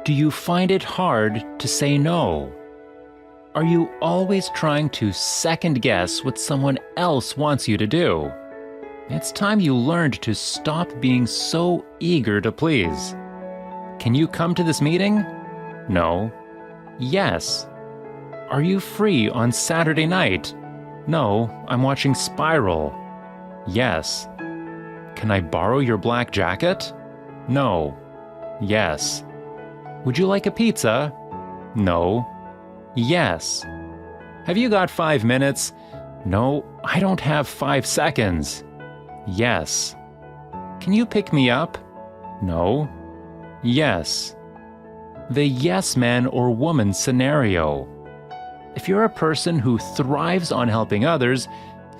Do you find it hard to say no? Are you always trying to second-guess what someone else wants you to do? It's time you learned to stop being so eager to please. Can you come to this meeting? No. Yes. Are you free on Saturday night? No, I'm watching Spiral. Yes. Can I borrow your black jacket? No. Yes. Would you like a pizza? No. Yes. Have you got 5 minutes? No, I don't have 5 seconds. Yes. Can you pick me up? No. Yes. The yes man or woman scenario. If you're a person who thrives on helping others,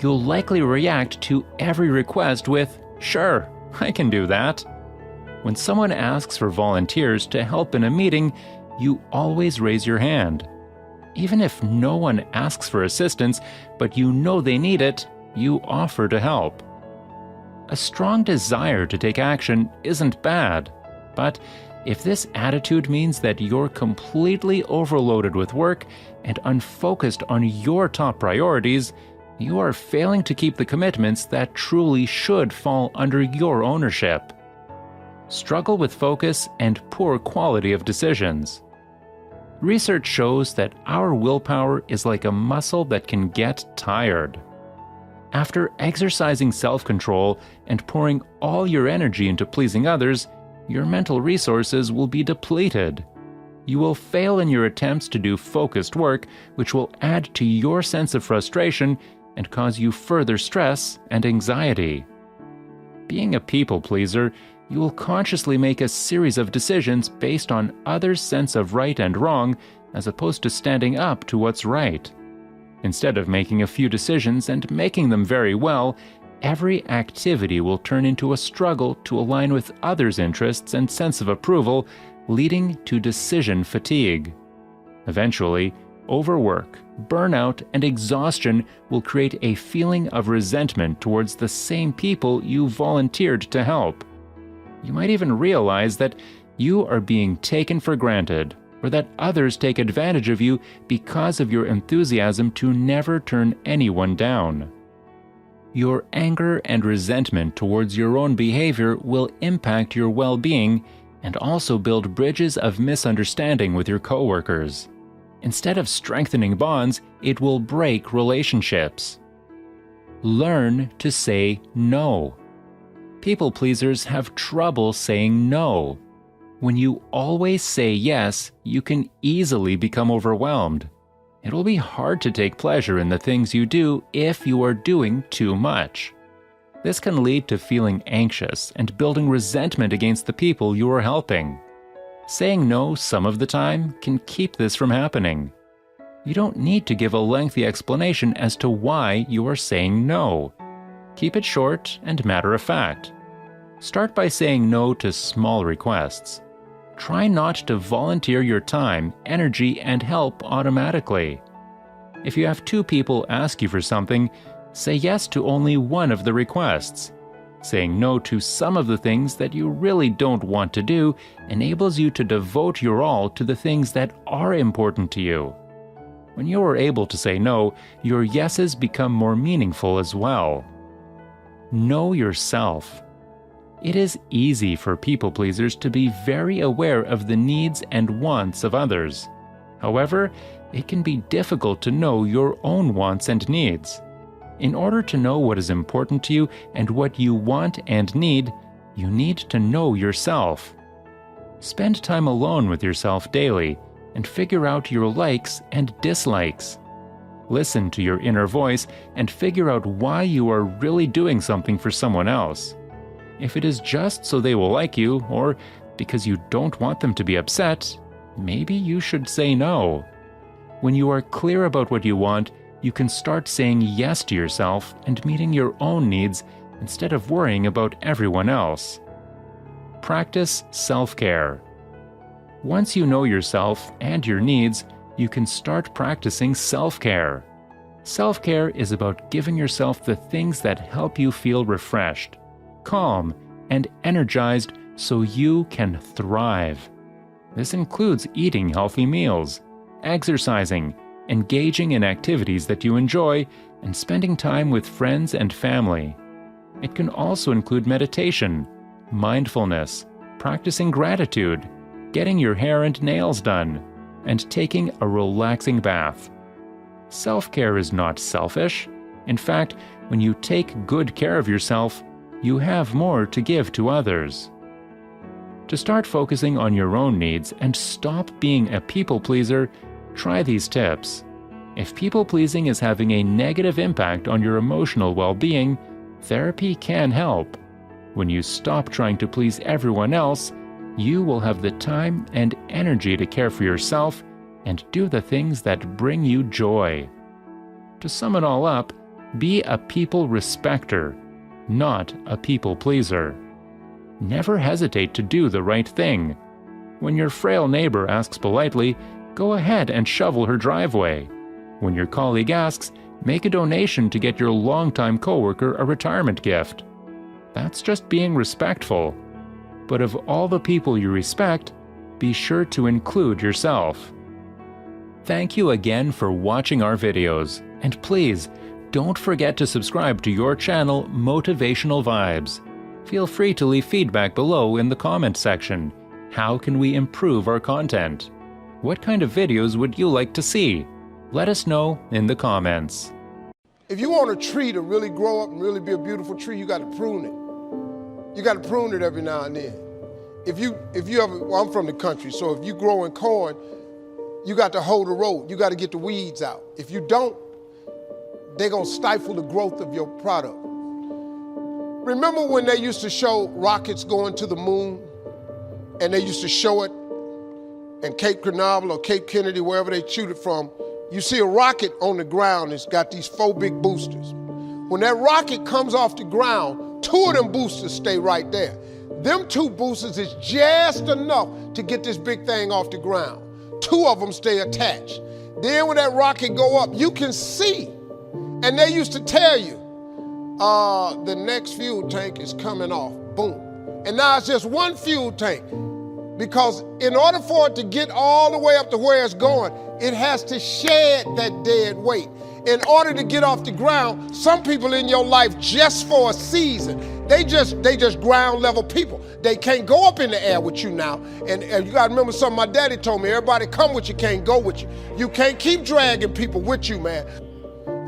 you'll likely react to every request with, "Sure, I can do that." When someone asks for volunteers to help in a meeting, you always raise your hand. Even if no one asks for assistance, but you know they need it, you offer to help. A strong desire to take action isn't bad, but if this attitude means that you're completely overloaded with work and unfocused on your top priorities, you are failing to keep the commitments that truly should fall under your ownership. Struggle with focus and poor quality of decisions. Research shows that our willpower is like a muscle that can get tired. After exercising self-control and pouring all your energy into pleasing others, your mental resources will be depleted. You will fail in your attempts to do focused work, which will add to your sense of frustration and cause you further stress and anxiety. Being a people pleaser, you will consciously make a series of decisions based on others' sense of right and wrong, as opposed to standing up to what's right. Instead of making a few decisions and making them very well, every activity will turn into a struggle to align with others' interests and sense of approval, leading to decision fatigue. Eventually, overwork, burnout, and exhaustion will create a feeling of resentment towards the same people you volunteered to help. You might even realize that you are being taken for granted, or that others take advantage of you because of your enthusiasm to never turn anyone down. Your anger and resentment towards your own behavior will impact your well-being and also build bridges of misunderstanding with your coworkers. Instead of strengthening bonds, it will break relationships. Learn to say no. People pleasers have trouble saying no. When you always say yes, you can easily become overwhelmed. It will be hard to take pleasure in the things you do if you are doing too much. This can lead to feeling anxious and building resentment against the people you are helping. Saying no some of the time can keep this from happening. You don't need to give a lengthy explanation as to why you are saying no. Keep it short and matter of fact. Start by saying no to small requests. Try not to volunteer your time, energy, and help automatically. If you have 2 people ask you for something, say yes to only one of the requests. Saying no to some of the things that you really don't want to do enables you to devote your all to the things that are important to you. When you are able to say no, your yeses become more meaningful as well. Know yourself. It is easy for people pleasers to be very aware of the needs and wants of others. However, it can be difficult to know your own wants and needs. In order to know what is important to you and what you want and need, you need to know yourself. Spend time alone with yourself daily and figure out your likes and dislikes. Listen to your inner voice and figure out why you are really doing something for someone else. If it is just so they will like you, or because you don't want them to be upset, maybe you should say no. When you are clear about what you want, you can start saying yes to yourself and meeting your own needs instead of worrying about everyone else. Practice self-care. Once you know yourself and your needs, you can start practicing self-care. Self-care is about giving yourself the things that help you feel refreshed, calm, and energized so you can thrive. This includes eating healthy meals, exercising, engaging in activities that you enjoy, and spending time with friends and family. It can also include meditation, mindfulness, practicing gratitude, getting your hair and nails done, and taking a relaxing bath. Self-care is not selfish. In fact, when you take good care of yourself, you have more to give to others. To start focusing on your own needs and stop being a people pleaser, try these tips. If people pleasing is having a negative impact on your emotional well-being, therapy can help. When you stop trying to please everyone else, you will have the time and energy to care for yourself and do the things that bring you joy. To sum it all up, be a people respecter, not a people pleaser. Never hesitate to do the right thing. When your frail neighbor asks politely, go ahead and shovel her driveway. When your colleague asks, make a donation to get your longtime coworker a retirement gift. That's just being respectful. But of all the people you respect, be sure to include yourself. Thank you again for watching our videos, and please, don't forget to subscribe to your channel, Motivational Vibes. Feel free to leave feedback below in the comment section. How can we improve our content? What kind of videos would you like to see? Let us know in the comments. If you want a tree to really grow up and really be a beautiful tree, you got to prune it. You got to prune it every now and then. If you ever, well, I'm from the country, so if you growing corn, you got to hold the road. You got to get the weeds out. If you don't, they're going to stifle the growth of your product. Remember when they used to show rockets going to the moon, and they used to show it in Cape Canaveral or Cape Kennedy, wherever they shoot it from? You see a rocket on the ground, it's got these 4 big boosters. When that rocket comes off the ground, 2 of them boosters stay right there. Them 2 boosters is just enough to get this big thing off the ground. 2 of them stay attached. Then when that rocket go up, you can see. And they used to tell you, the next fuel tank is coming off, boom. And now it's just 1 fuel tank. Because in order for it to get all the way up to where it's going, it has to shed that dead weight. In order to get off the ground, some people in your life, just for a season, they just ground level people. They can't go up in the air with you now. And you gotta remember something my daddy told me, everybody come with you, can't go with you. You can't keep dragging people with you, man.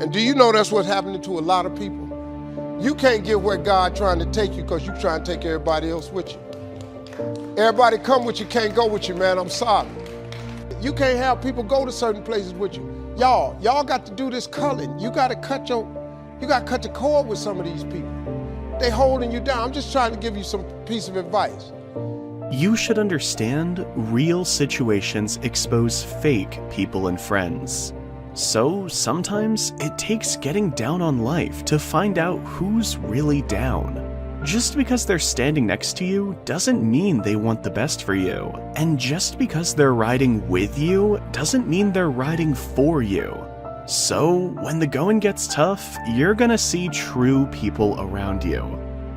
And do you know that's what's happening to a lot of people? You can't get where God trying to take you because you trying to take everybody else with you. Everybody come with you, can't go with you, man, I'm sorry. You can't have people go to certain places with you. Y'all got to do this culling. You got to cut the cord with some of these people. They holding you down. I'm just trying to give you some piece of advice. You should understand real situations expose fake people and friends. So sometimes it takes getting down on life to find out who's really down. Just because they're standing next to you doesn't mean they want the best for you. And just because they're riding with you doesn't mean they're riding for you. So when the going gets tough, you're gonna see true people around you.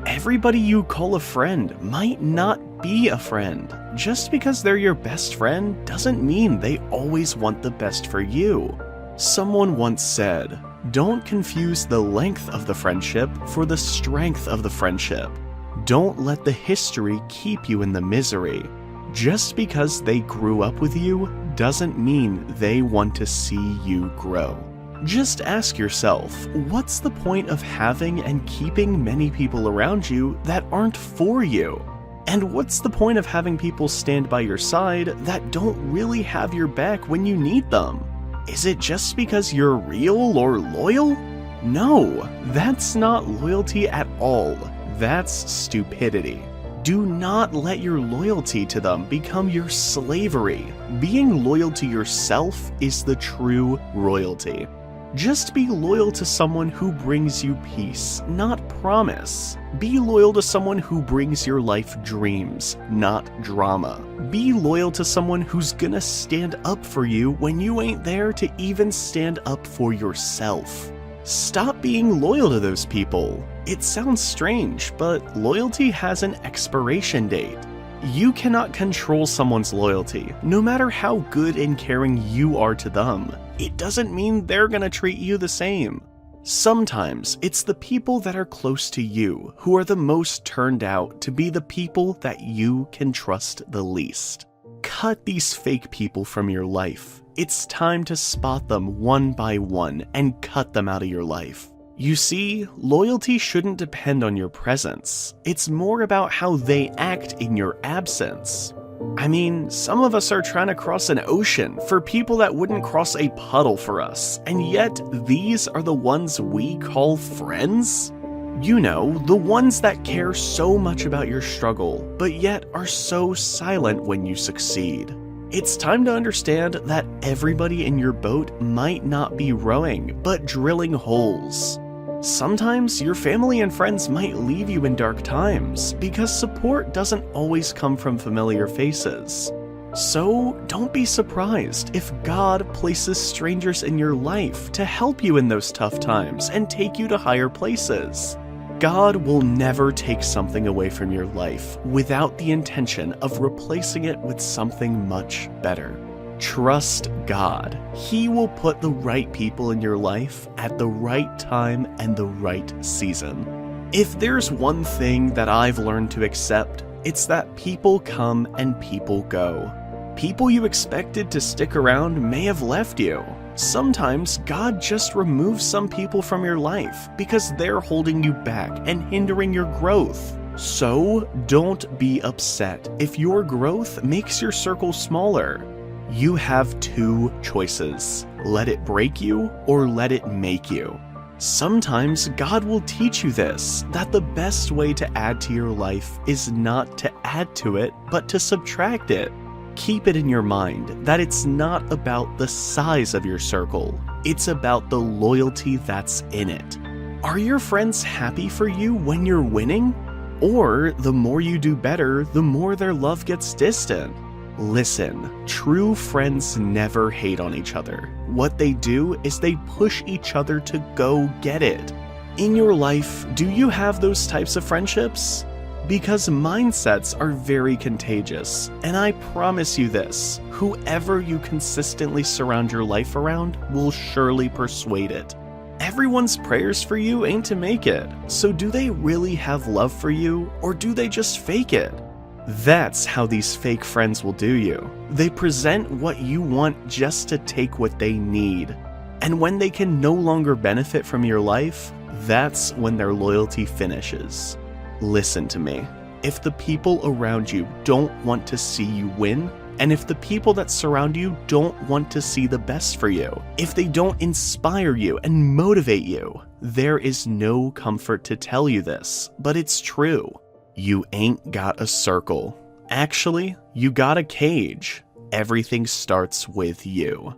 Everybody you call a friend might not be a friend. Just because they're your best friend doesn't mean they always want the best for you. Someone once said, "Don't confuse the length of the friendship for the strength of the friendship. Don't let the history keep you in the misery. Just because they grew up with you doesn't mean they want to see you grow." Just ask yourself, what's the point of having and keeping many people around you that aren't for you? And what's the point of having people stand by your side that don't really have your back when you need them? Is it just because you're real or loyal? No, that's not loyalty at all. That's stupidity. Do not let your loyalty to them become your slavery. Being loyal to yourself is the true royalty. Just be loyal to someone who brings you peace, not promise. Be loyal to someone who brings your life dreams, not drama. Be loyal to someone who's gonna stand up for you when you ain't there to even stand up for yourself. Stop being loyal to those people. It sounds strange, but loyalty has an expiration date. You cannot control someone's loyalty, no matter how good and caring you are to them. It doesn't mean they're gonna treat you the same. Sometimes it's the people that are close to you who are the most turned out to be the people that you can trust the least. Cut these fake people from your life. It's time to spot them one by one and cut them out of your life. You see, loyalty shouldn't depend on your presence. It's more about how they act in your absence. I mean, some of us are trying to cross an ocean for people that wouldn't cross a puddle for us, and yet these are the ones we call friends? You know, the ones that care so much about your struggle, but yet are so silent when you succeed. It's time to understand that everybody in your boat might not be rowing, but drilling holes. Sometimes your family and friends might leave you in dark times because support doesn't always come from familiar faces. So don't be surprised if God places strangers in your life to help you in those tough times and take you to higher places. God will never take something away from your life without the intention of replacing it with something much better. Trust God. He will put the right people in your life at the right time and the right season. If there's one thing that I've learned to accept, it's that people come and people go. People you expected to stick around may have left you. Sometimes God just removes some people from your life because they're holding you back and hindering your growth. So don't be upset if your growth makes your circle smaller. You have two choices. Let it break you or let it make you. Sometimes God will teach you this, that the best way to add to your life is not to add to it, but to subtract it. Keep it in your mind that it's not about the size of your circle, it's about the loyalty that's in it. Are your friends happy for you when you're winning? Or the more you do better, the more their love gets distant? Listen, true friends never hate on each other. What they do is they push each other to go get it. In your life, do you have those types of friendships? Because mindsets are very contagious, and I promise you this, whoever you consistently surround your life around will surely persuade it. Everyone's prayers for you ain't to make it, so do they really have love for you, or do they just fake it? That's how these fake friends will do you. They present what you want just to take what they need. And when they can no longer benefit from your life, that's when their loyalty finishes. Listen to me. If the people around you don't want to see you win, and if the people that surround you don't want to see the best for you, if they don't inspire you and motivate you, there is no comfort to tell you this, but it's true. You ain't got a circle. Actually, you got a cage. Everything starts with you.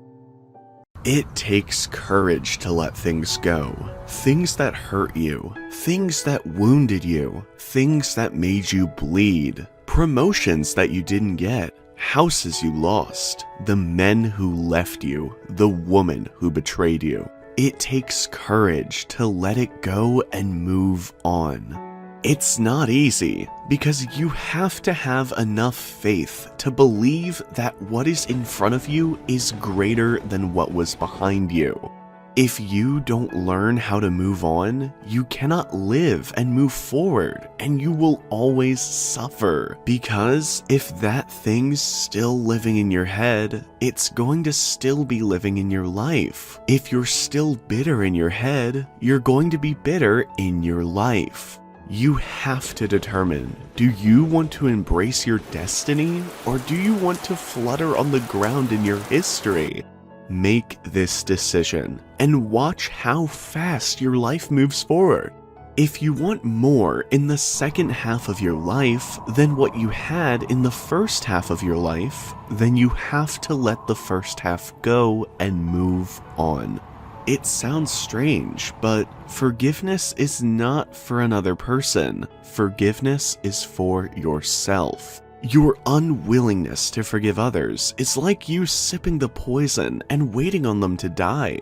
It takes courage to let things go. Things that hurt you, things that wounded you, things that made you bleed, promotions that you didn't get, houses you lost, the men who left you, the woman who betrayed you. It takes courage to let it go and move on. It's not easy, because you have to have enough faith to believe that what is in front of you is greater than what was behind you. If you don't learn how to move on, you cannot live and move forward, and you will always suffer. Because if that thing's still living in your head, it's going to still be living in your life. If you're still bitter in your head, you're going to be bitter in your life. You have to determine, do you want to embrace your destiny, or do you want to flutter on the ground in your history? Make this decision, and watch how fast your life moves forward. If you want more in the second half of your life than what you had in the first half of your life, then you have to let the first half go and move on. It sounds strange, but forgiveness is not for another person. Forgiveness is for yourself. Your unwillingness to forgive others is like you sipping the poison and waiting on them to die.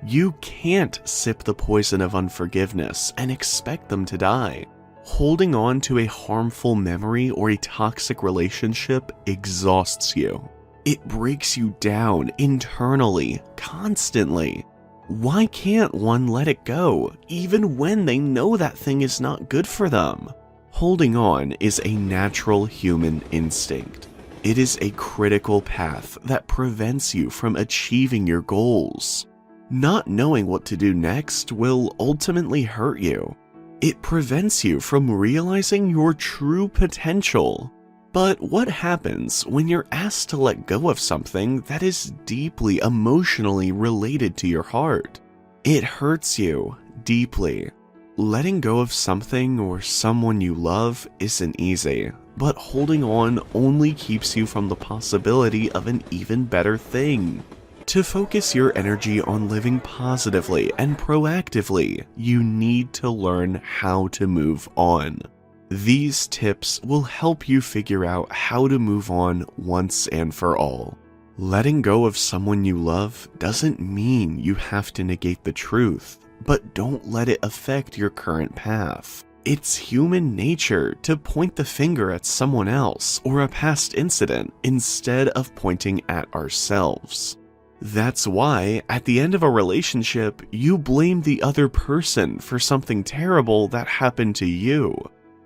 You can't sip the poison of unforgiveness and expect them to die. Holding on to a harmful memory or a toxic relationship exhausts you. It breaks you down internally, constantly. Why can't one let it go, even when they know that thing is not good for them? Holding on is a natural human instinct. It is a critical path that prevents you from achieving your goals. Not knowing what to do next will ultimately hurt you. It prevents you from realizing your true potential. But what happens when you're asked to let go of something that is deeply emotionally related to your heart? It hurts you deeply. Letting go of something or someone you love isn't easy, but holding on only keeps you from the possibility of an even better thing. To focus your energy on living positively and proactively, you need to learn how to move on. These tips will help you figure out how to move on once and for all. Letting go of someone you love doesn't mean you have to negate the truth, but don't let it affect your current path. It's human nature to point the finger at someone else or a past incident instead of pointing at ourselves. That's why, at the end of a relationship, you blame the other person for something terrible that happened to you.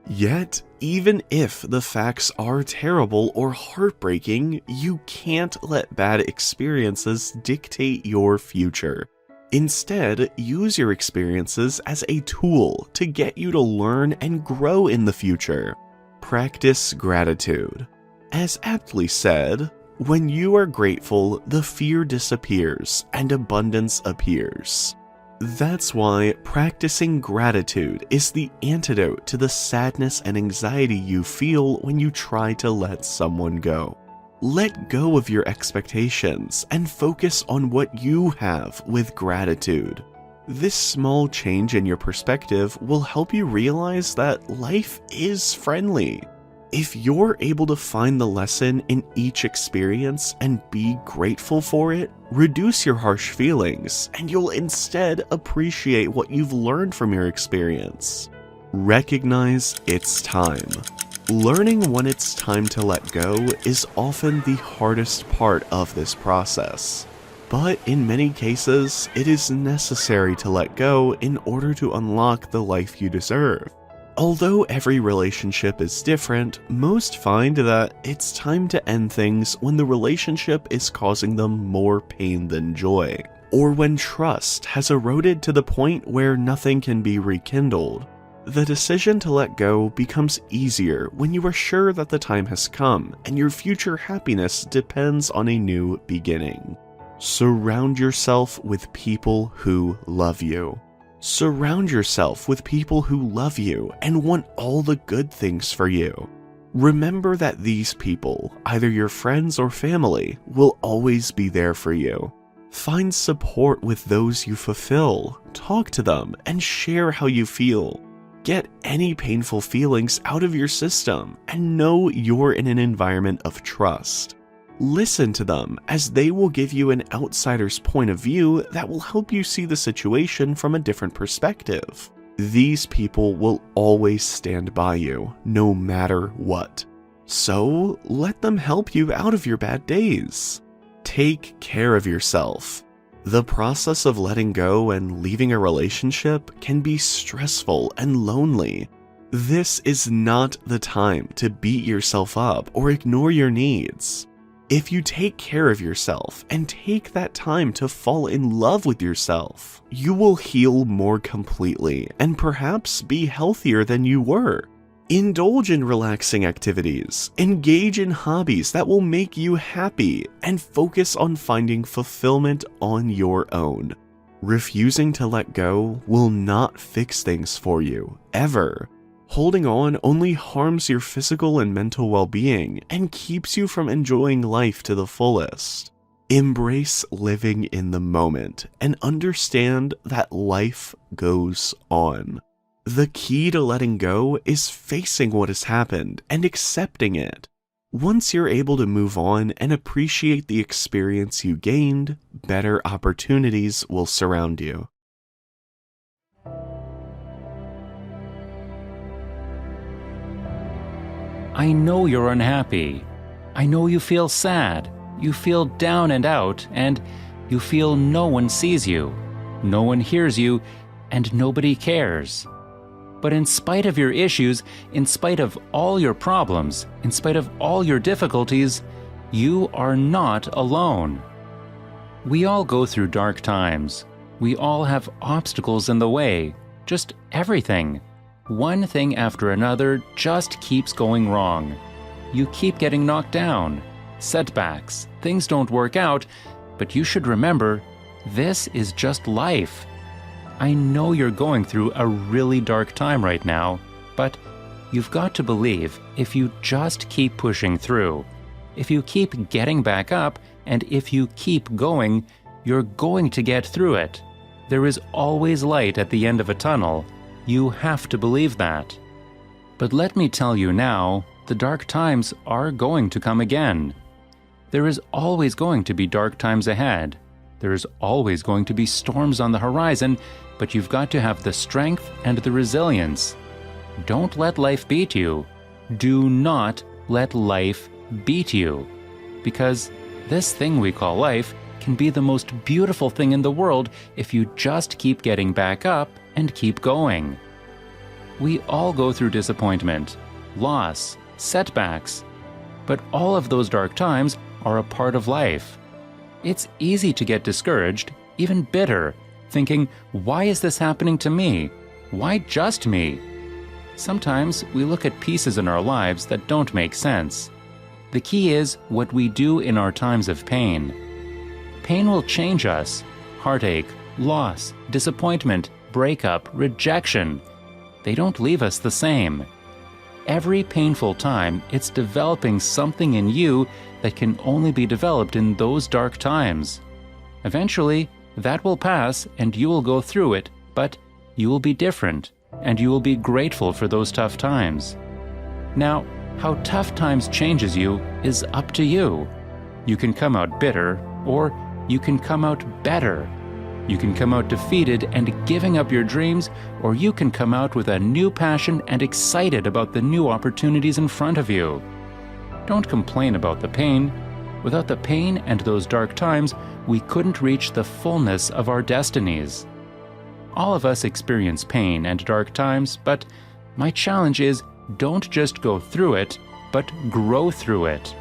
Yet, even if the facts are terrible or heartbreaking, you can't let bad experiences dictate your future. Instead, use your experiences as a tool to get you to learn and grow in the future. Practice gratitude. As aptly said, when you are grateful, the fear disappears and abundance appears. That's why practicing gratitude is the antidote to the sadness and anxiety you feel when you try to let someone go. Let go of your expectations and focus on what you have with gratitude. This small change in your perspective will help you realize that life is friendly. If you're able to find the lesson in each experience and be grateful for it, reduce your harsh feelings, and you'll instead appreciate what you've learned from your experience. Recognize it's time. Learning when it's time to let go is often the hardest part of this process. But in many cases, it is necessary to let go in order to unlock the life you deserve. Although every relationship is different, most find that it's time to end things when the relationship is causing them more pain than joy, or when trust has eroded to the point where nothing can be rekindled. The decision to let go becomes easier when you are sure that the time has come and your future happiness depends on a new beginning. Surround yourself with people who love you. Surround yourself with people who love you and want all the good things for you. Remember that these people, either your friends or family, will always be there for you. Find support with those you fulfill, talk to them, and share how you feel. Get any painful feelings out of your system and know you're in an environment of trust. Listen to them, as they will give you an outsider's point of view that will help you see the situation from a different perspective. These people will always stand by you, no matter what. So, let them help you out of your bad days. Take care of yourself. The process of letting go and leaving a relationship can be stressful and lonely. This is not the time to beat yourself up or ignore your needs. If you take care of yourself and take that time to fall in love with yourself, you will heal more completely and perhaps be healthier than you were. Indulge in relaxing activities, engage in hobbies that will make you happy, and focus on finding fulfillment on your own. Refusing to let go will not fix things for you, ever. Holding on only harms your physical and mental well-being and keeps you from enjoying life to the fullest. Embrace living in the moment and understand that life goes on. The key to letting go is facing what has happened and accepting it. Once you're able to move on and appreciate the experience you gained, better opportunities will surround you. I know you're unhappy. I know you feel sad. You feel down and out, and you feel no one sees you, no one hears you, and nobody cares. But in spite of your issues, in spite of all your problems, in spite of all your difficulties, you are not alone. We all go through dark times. We all have obstacles in the way, just everything. One thing after another just keeps going wrong. You keep getting knocked down, setbacks, things don't work out, but you should remember, this is just life. I know you're going through a really dark time right now, but you've got to believe if you just keep pushing through, if you keep getting back up, and if you keep going, you're going to get through it. There is always light at the end of a tunnel. You have to believe that. But let me tell you now, the dark times are going to come again. There is always going to be dark times ahead. There is always going to be storms on the horizon, but you've got to have the strength and the resilience. Don't let life beat you. Do not let life beat you. Because this thing we call life can be the most beautiful thing in the world if you just keep getting back up and keep going. We all go through disappointment, loss, setbacks, but all of those dark times are a part of life. It's easy to get discouraged, even bitter, thinking, why is this happening to me? Why just me? Sometimes we look at pieces in our lives that don't make sense. The key is what we do in our times of pain. Pain will change us. Heartache, loss, disappointment, breakup, rejection. They don't leave us the same. Every painful time, it's developing something in you that can only be developed in those dark times. Eventually, that will pass and you will go through it, but you will be different, and you will be grateful for those tough times. Now, how tough times changes you is up to you. You can come out bitter, or you can come out better. You can come out defeated and giving up your dreams, or you can come out with a new passion and excited about the new opportunities in front of you. Don't complain about the pain. Without the pain and those dark times, we couldn't reach the fullness of our destinies. All of us experience pain and dark times, but my challenge is don't just go through it, but grow through it.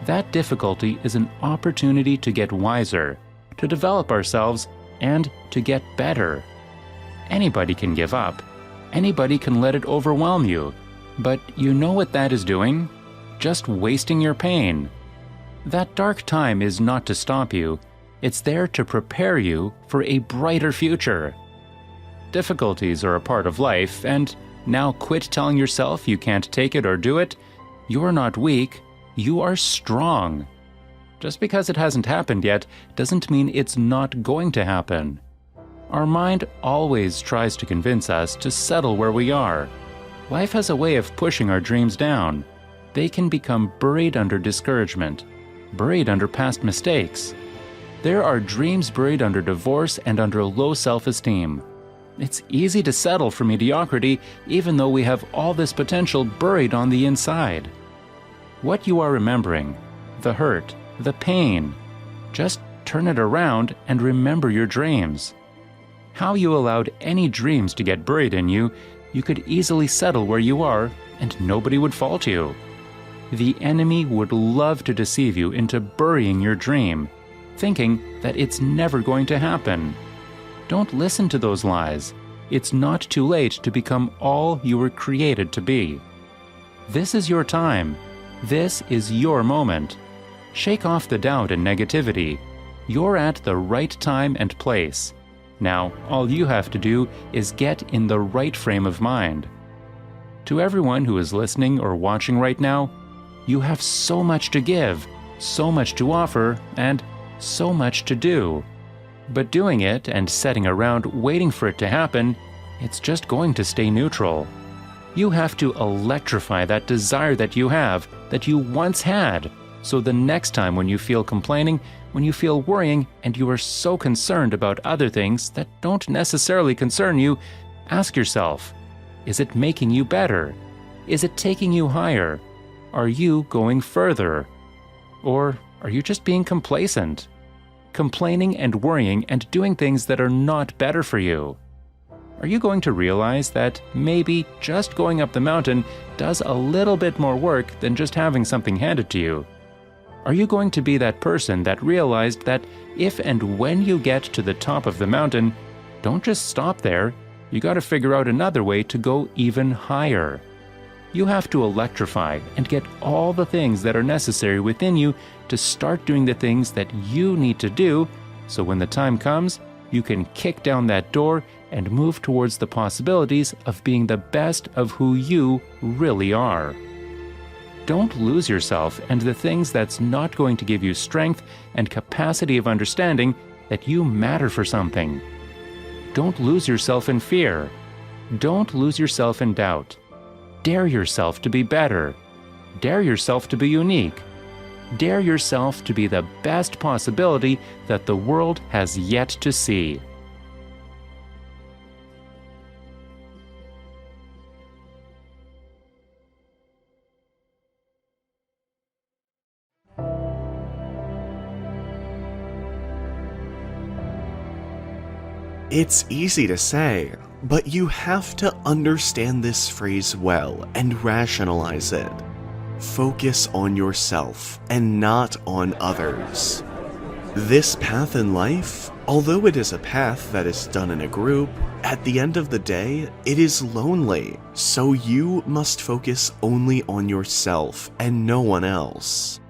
That difficulty is an opportunity to get wiser, to develop ourselves, and to get better. Anybody can give up. Anybody can let it overwhelm you. But you know what that is doing? Just wasting your pain. That dark time is not to stop you. It's there to prepare you for a brighter future. Difficulties are a part of life, and now quit telling yourself you can't take it or do it. You're not weak. You are strong. Just because it hasn't happened yet doesn't mean it's not going to happen. Our mind always tries to convince us to settle where we are. Life has a way of pushing our dreams down. They can become buried under discouragement, buried under past mistakes. There are dreams buried under divorce and under low self-esteem. It's easy to settle for mediocrity even though we have all this potential buried on the inside. What you are remembering, the hurt, the pain, just turn it around and remember your dreams. How you allowed any dreams to get buried in you, you could easily settle where you are and nobody would fault you. The enemy would love to deceive you into burying your dream, thinking that it's never going to happen. Don't listen to those lies. It's not too late to become all you were created to be. This is your time. This is your moment. Shake off the doubt and negativity. You're at the right time and place. Now, all you have to do is get in the right frame of mind. To everyone who is listening or watching right now, you have so much to give, so much to offer, and so much to do. But doing it and sitting around waiting for it to happen, it's just going to stay neutral. You have to electrify that desire that you have, that you once had, so the next time when you feel complaining, when you feel worrying, and you are so concerned about other things that don't necessarily concern you, ask yourself, is it making you better? Is it taking you higher? are you going further? Or are you just being complacent? Complaining and worrying and doing things that are not better for you? Are you going to realize that maybe just going up the mountain does a little bit more work than just having something handed to you? Are you going to be that person that realized that if and when you get to the top of the mountain, don't just stop there, you got to figure out another way to go even higher. You have to electrify and get all the things that are necessary within you to start doing the things that you need to do, so when the time comes, you can kick down that door and move towards the possibilities of being the best of who you really are. Don't lose yourself and the things that's not going to give you strength and capacity of understanding that you matter for something. Don't lose yourself in fear. Don't lose yourself in doubt. Dare yourself to be better. Dare yourself to be unique. Dare yourself to be the best possibility that the world has yet to see. It's easy to say, but you have to understand this phrase well and rationalize it. Focus on yourself and not on others. This path in life, although it is a path that is done in a group, at the end of the day, it is lonely, so you must focus only on yourself and no one else.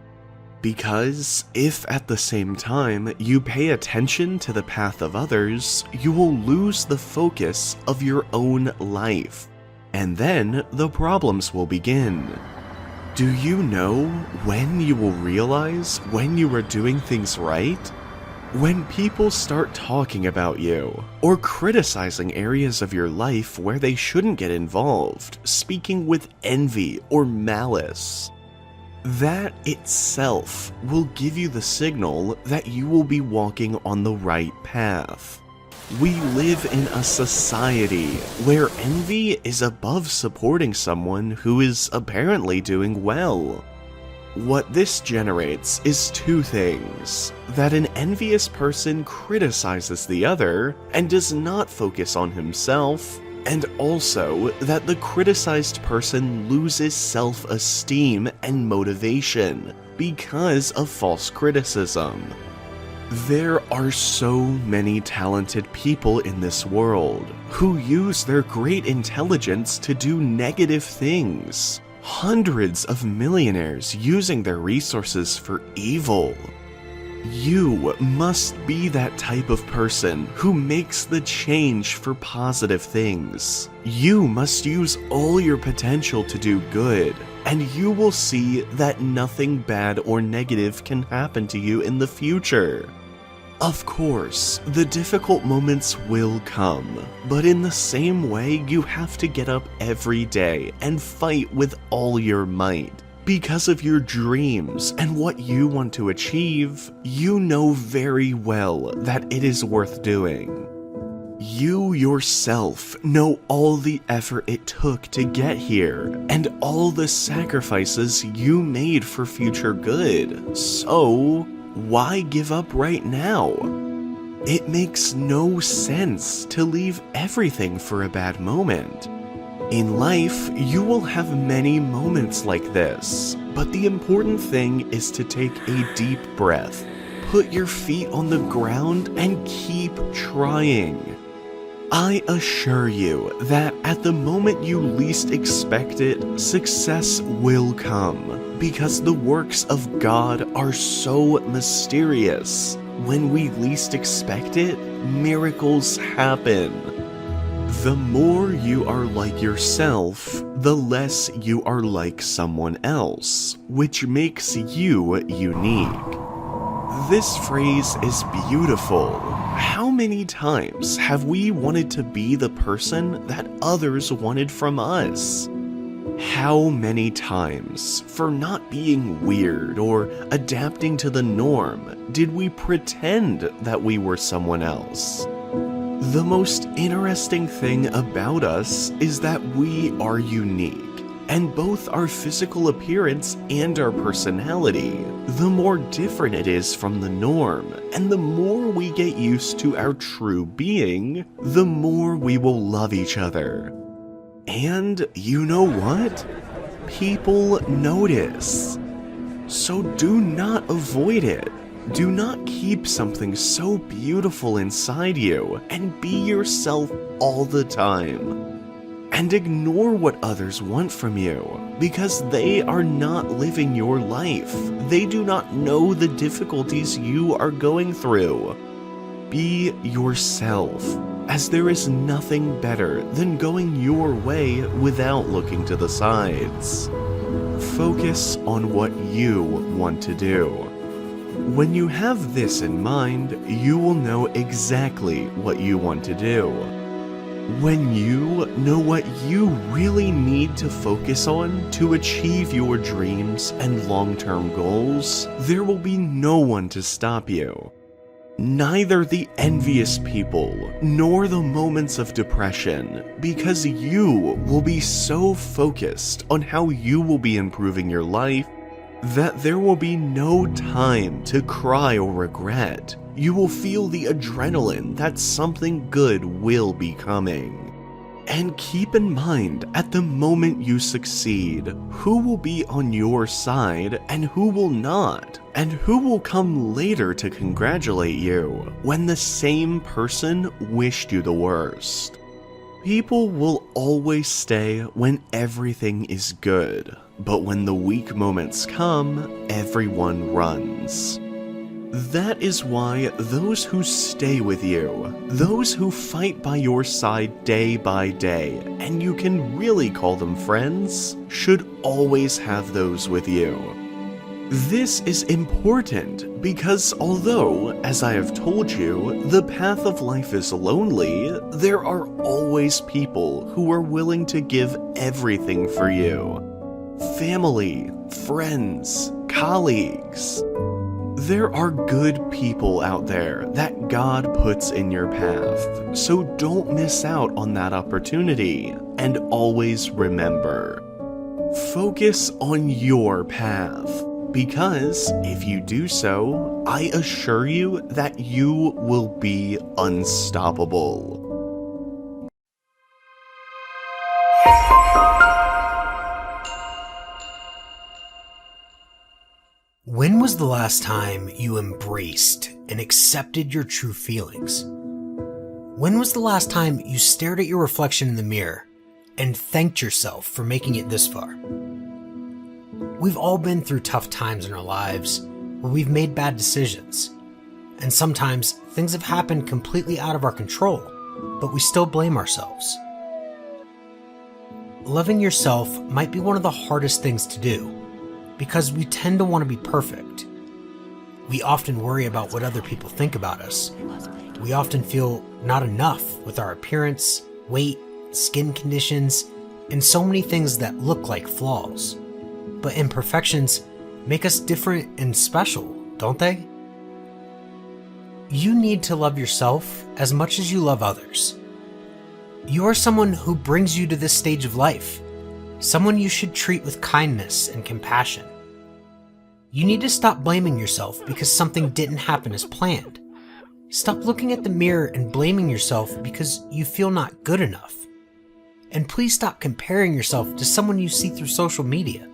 Because if at the same time you pay attention to the path of others, you will lose the focus of your own life, and then the problems will begin. Do you know when you will realize when you are doing things right? When people start talking about you, or criticizing areas of your life where they shouldn't get involved, speaking with envy or malice. That itself will give you the signal that you will be walking on the right path. We live in a society where envy is above supporting someone who is apparently doing well. What this generates is two things: that an envious person criticizes the other and does not focus on himself, and also that the criticized person loses self-esteem and motivation because of false criticism. There are so many talented people in this world who use their great intelligence to do negative things. Hundreds of millionaires using their resources for evil. You must be that type of person who makes the change for positive things. You must use all your potential to do good, and you will see that nothing bad or negative can happen to you in the future. Of course, the difficult moments will come, but in the same way you have to get up every day and fight with all your might. Because of your dreams and what you want to achieve, you know very well that it is worth doing. You yourself know all the effort it took to get here, and all the sacrifices you made for future good, so why give up right now? It makes no sense to leave everything for a bad moment. In life, you will have many moments like this, but the important thing is to take a deep breath, put your feet on the ground, and keep trying. I assure you that at the moment you least expect it, success will come, because the works of God are so mysterious. When we least expect it, miracles happen. The more you are like yourself, the less you are like someone else, which makes you unique. This phrase is beautiful. How many times have we wanted to be the person that others wanted from us? How many times, for not being weird or adapting to the norm, did we pretend that we were someone else? The most interesting thing about us is that we are unique. and both our physical appearance and our personality, the more different it is from the norm, and the more we get used to our true being, the more we will love each other. And you know what? People notice. So do not avoid it. Do not keep something so beautiful inside you and be yourself all the time. And ignore what others want from you, because they are not living your life. They do not know the difficulties you are going through. Be yourself, as there is nothing better than going your way without looking to the sides. Focus on what you want to do. When you have this in mind, you will know exactly what you want to do. When you know what you really need to focus on to achieve your dreams and long-term goals, there will be no one to stop you. Neither the envious people nor the moments of depression, because you will be so focused on how you will be improving your life that there will be no time to cry or regret. You will feel the adrenaline that something good will be coming. And keep in mind, at the moment you succeed, who will be on your side and who will not, and who will come later to congratulate you when the same person wished you the worst. People will always stay when everything is good, but when the weak moments come, everyone runs. That is why those who stay with you, those who fight by your side day by day, and you can really call them friends, should always have those with you. This is important because although, as I have told you, the path of life is lonely, there are always people who are willing to give everything for you. Family, friends, colleagues. There are good people out there that God puts in your path, so don't miss out on that opportunity, and always remember, focus on your path, because if you do so, I assure you that you will be unstoppable. When was the last time you embraced and accepted your true feelings? When was the last time you stared at your reflection in the mirror and thanked yourself for making it this far? We've all been through tough times in our lives where we've made bad decisions, and sometimes things have happened completely out of our control, but we still blame ourselves. Loving yourself might be one of the hardest things to do, because we tend to want to be perfect. We often worry about what other people think about us. We often feel not enough with our appearance, weight, skin conditions, and so many things that look like flaws. But imperfections make us different and special, don't they? You need to love yourself as much as you love others. You are someone who brings you to this stage of life, someone you should treat with kindness and compassion. You need to stop blaming yourself because something didn't happen as planned. Stop looking at the mirror and blaming yourself because you feel not good enough. And please stop comparing yourself to someone you see through social media.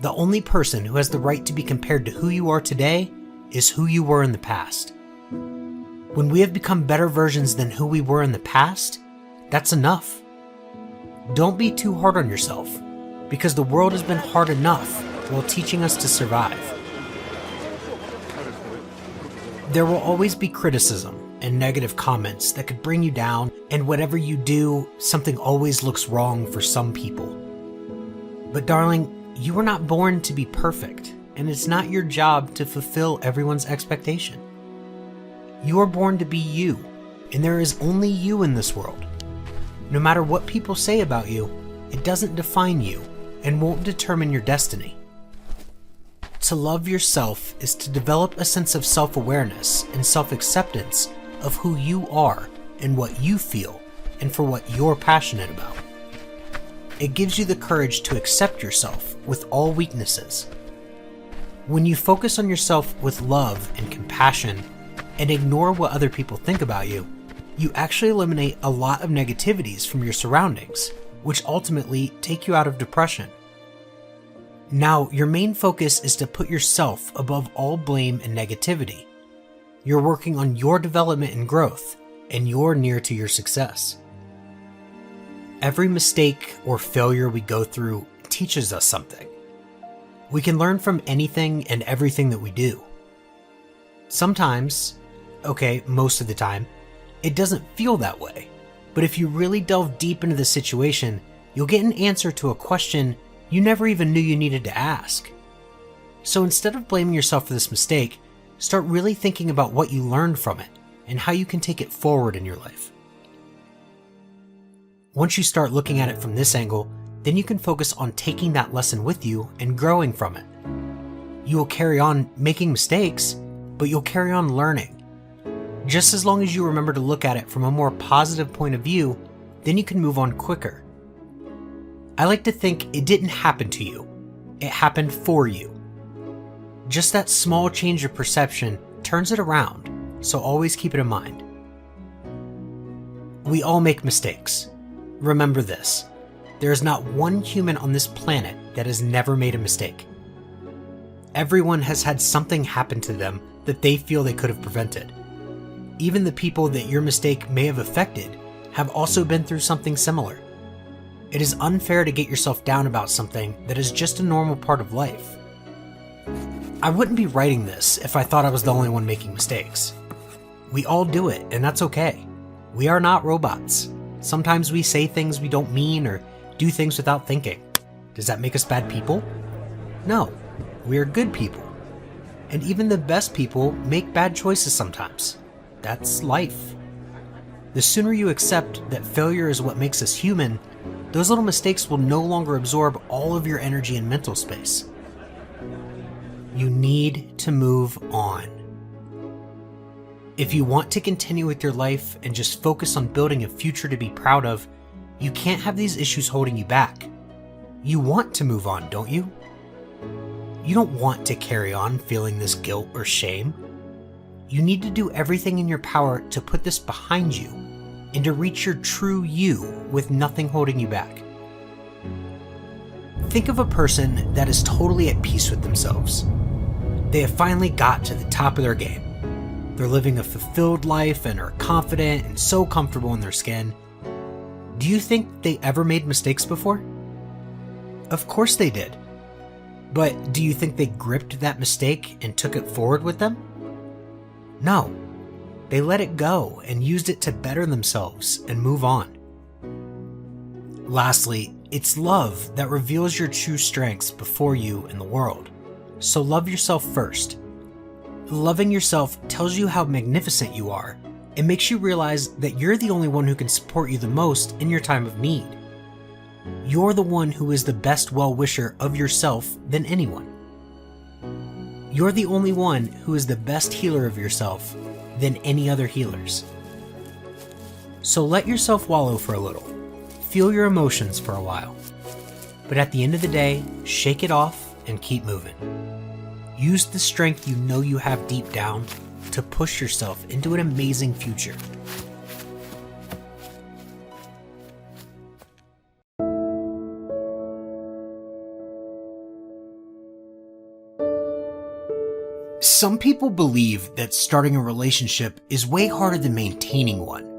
The only person who has the right to be compared to who you are today is who you were in the past. When we have become better versions than who we were in the past, that's enough. Don't be too hard on yourself, because the world has been hard enough while teaching us to survive. There will always be criticism and negative comments that could bring you down, and whatever you do, something always looks wrong for some people. But darling, you were not born to be perfect, and it's not your job to fulfill everyone's expectation. You are born to be you, and there is only you in this world. No matter what people say about you, it doesn't define you and won't determine your destiny. To love yourself is to develop a sense of self-awareness and self-acceptance of who you are and what you feel and for what you're passionate about. it gives you the courage to accept yourself with all weaknesses. When you focus on yourself with love and compassion and ignore what other people think about you, you actually eliminate a lot of negativities from your surroundings, which ultimately take you out of depression. Now, your main focus is to put yourself above all blame and negativity. You're working on your development and growth, and you're near to your success. Every mistake or failure we go through teaches us something. We can learn from anything and everything that we do. Sometimes, most of the time, it doesn't feel that way. But if you really delve deep into the situation, you'll get an answer to a question you never even knew you needed to ask. So instead of blaming yourself for this mistake, start really thinking about what you learned from it and how you can take it forward in your life. Once you start looking at it from this angle, then you can focus on taking that lesson with you and growing from it. You will carry on making mistakes, but you'll carry on learning. Just as long as you remember to look at it from a more positive point of view, then you can move on quicker. I like to think it didn't happen to you. It happened for you. Just that small change of perception turns it around, so always keep it in mind. We all make mistakes. Remember this, there is not one human on this planet that has never made a mistake. Everyone has had something happen to them that they feel they could have prevented. Even the people that your mistake may have affected have also been through something similar. It is unfair to get yourself down about something that is just a normal part of life. I wouldn't be writing this if I thought I was the only one making mistakes. We all do it, and that's okay. We are not robots. Sometimes we say things we don't mean or do things without thinking. Does that make us bad people? No, we are good people. And even the best people make bad choices sometimes. That's life. The sooner you accept that failure is what makes us human, those little mistakes will no longer absorb all of your energy and mental space. You need to move on. If you want to continue with your life and just focus on building a future to be proud of, you can't have these issues holding you back. You want to move on, don't you? You don't want to carry on feeling this guilt or shame. You need to do everything in your power to put this behind you and to reach your true you with nothing holding you back. Think of a person that is totally at peace with themselves. They have finally got to the top of their game. They're living a fulfilled life and are confident and so comfortable in their skin. Do you think they ever made mistakes before? Of course they did. But do you think they gripped that mistake and took it forward with them? No. They let it go and used it to better themselves and move on. Lastly, it's love that reveals your true strengths before you in the world. So love yourself first. Loving yourself tells you how magnificent you are. It makes you realize that you're the only one who can support you the most in your time of need. You're the one who is the best well-wisher of yourself than anyone. You're the only one who is the best healer of yourself than any other healers. So let yourself wallow for a little. Feel your emotions for a while. But at the end of the day, shake it off and keep moving. Use the strength you know you have deep down to push yourself into an amazing future. Some people believe that starting a relationship is way harder than maintaining one.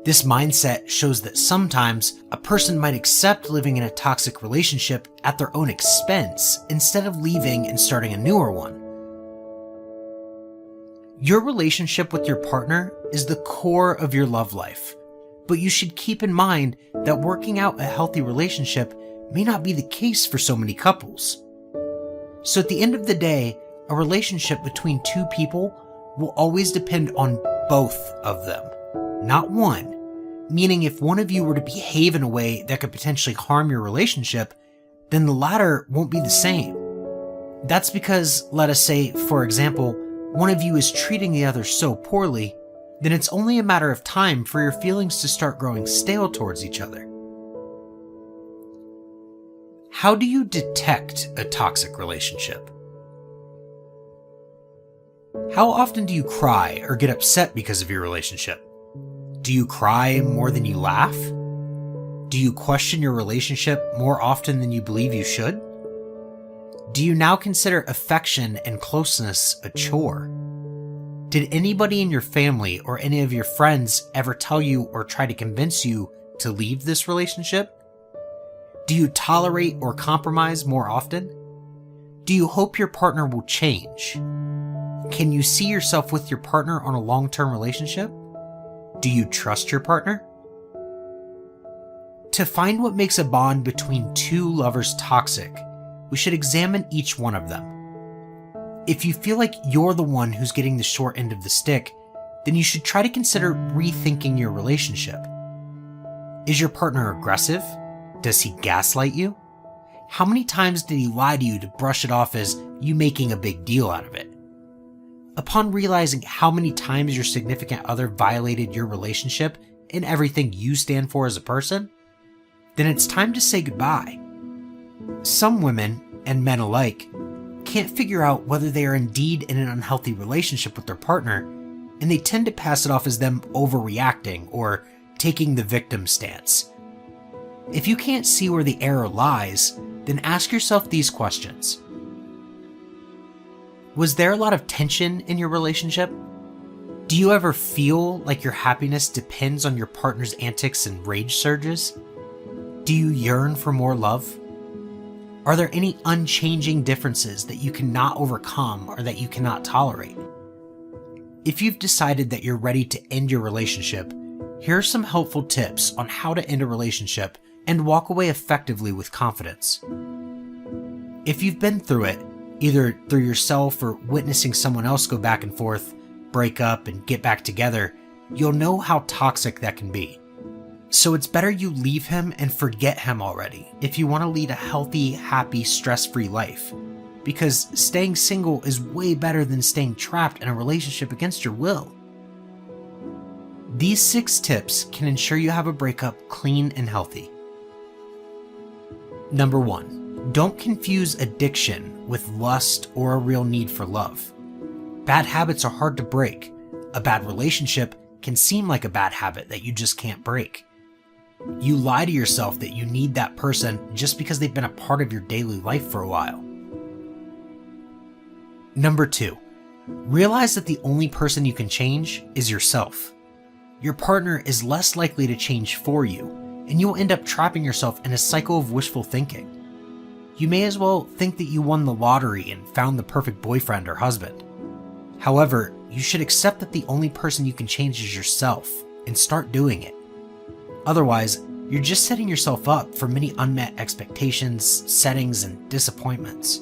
This mindset shows that sometimes a person might accept living in a toxic relationship at their own expense instead of leaving and starting a newer one. Your relationship with your partner is the core of your love life, but you should keep in mind that working out a healthy relationship may not be the case for so many couples. So at the end of the day, a relationship between two people will always depend on both of them, not one. Meaning if one of you were to behave in a way that could potentially harm your relationship, then the latter won't be the same. That's because, let us say, for example, one of you is treating the other so poorly, then it's only a matter of time for your feelings to start growing stale towards each other. How do you detect a toxic relationship? How often do you cry or get upset because of your relationship? Do you cry more than you laugh? Do you question your relationship more often than you believe you should? Do you now consider affection and closeness a chore? Did anybody in your family or any of your friends ever tell you or try to convince you to leave this relationship? Do you tolerate or compromise more often? Do you hope your partner will change? Can you see yourself with your partner on a long-term relationship? Do you trust your partner? To find what makes a bond between two lovers toxic, we should examine each one of them. If you feel like you're the one who's getting the short end of the stick, then you should try to consider rethinking your relationship. Is your partner aggressive? Does he gaslight you? How many times did he lie to you to brush it off as you making a big deal out of it? Upon realizing how many times your significant other violated your relationship and everything you stand for as a person, then it's time to say goodbye. Some women, and men alike, can't figure out whether they are indeed in an unhealthy relationship with their partner, and they tend to pass it off as them overreacting or taking the victim stance. If you can't see where the error lies, then ask yourself these questions. Was there a lot of tension in your relationship? Do you ever feel like your happiness depends on your partner's antics and rage surges? Do you yearn for more love? Are there any unchanging differences that you cannot overcome or that you cannot tolerate? If you've decided that you're ready to end your relationship, here are some helpful tips on how to end a relationship and walk away effectively with confidence. If you've been through it, either through yourself or witnessing someone else go back and forth, break up, and get back together, you'll know how toxic that can be. So it's better you leave him and forget him already if you want to lead a healthy, happy, stress-free life. Because staying single is way better than staying trapped in a relationship against your will. These 6 tips can ensure you have a breakup clean and healthy. Number 1, don't confuse addiction with lust or a real need for love. Bad habits are hard to break. A bad relationship can seem like a bad habit that you just can't break. You lie to yourself that you need that person just because they've been a part of your daily life for a while. Number 2, realize that the only person you can change is yourself. Your partner is less likely to change for you, and you will end up trapping yourself in a cycle of wishful thinking. You may as well think that you won the lottery and found the perfect boyfriend or husband. However, you should accept that the only person you can change is yourself and start doing it. Otherwise, you're just setting yourself up for many unmet expectations, settings, and disappointments.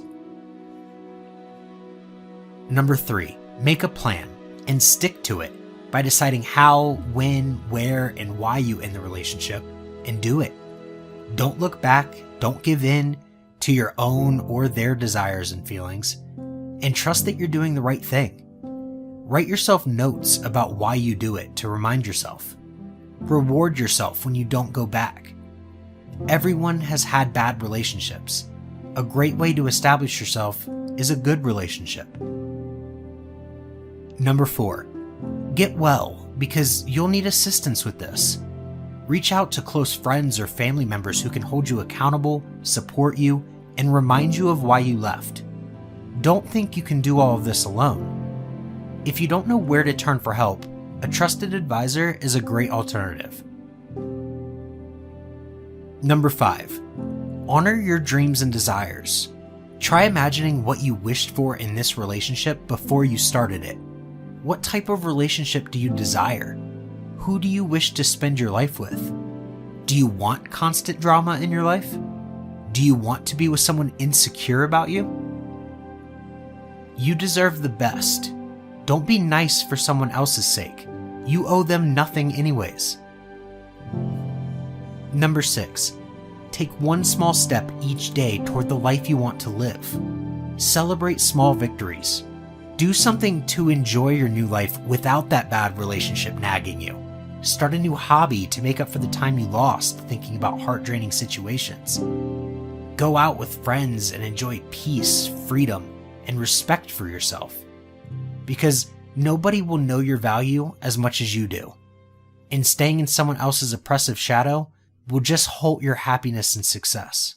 Number 3, make a plan and stick to it by deciding how, when, where, and why you end the relationship, and do it. Don't look back, don't give in to your own or their desires and feelings, and trust that you're doing the right thing. Write yourself notes about why you do it to remind yourself. Reward yourself when you don't go back. Everyone has had bad relationships. A great way to establish yourself is a good relationship. Number 4, get well, because you'll need assistance with this. Reach out to close friends or family members who can hold you accountable, support you, and remind you of why you left. Don't think you can do all of this alone. If you don't know where to turn for help, a trusted advisor is a great alternative. Number 5, honor your dreams and desires. Try imagining what you wished for in this relationship before you started it. What type of relationship do you desire? Who do you wish to spend your life with? Do you want constant drama in your life? Do you want to be with someone insecure about you? You deserve the best. Don't be nice for someone else's sake. You owe them nothing anyways. Number 6, take one small step each day toward the life you want to live. Celebrate small victories. Do something to enjoy your new life without that bad relationship nagging you. Start a new hobby to make up for the time you lost thinking about heart-draining situations. Go out with friends and enjoy peace, freedom, and respect for yourself. Because nobody will know your value as much as you do. And staying in someone else's oppressive shadow will just halt your happiness and success.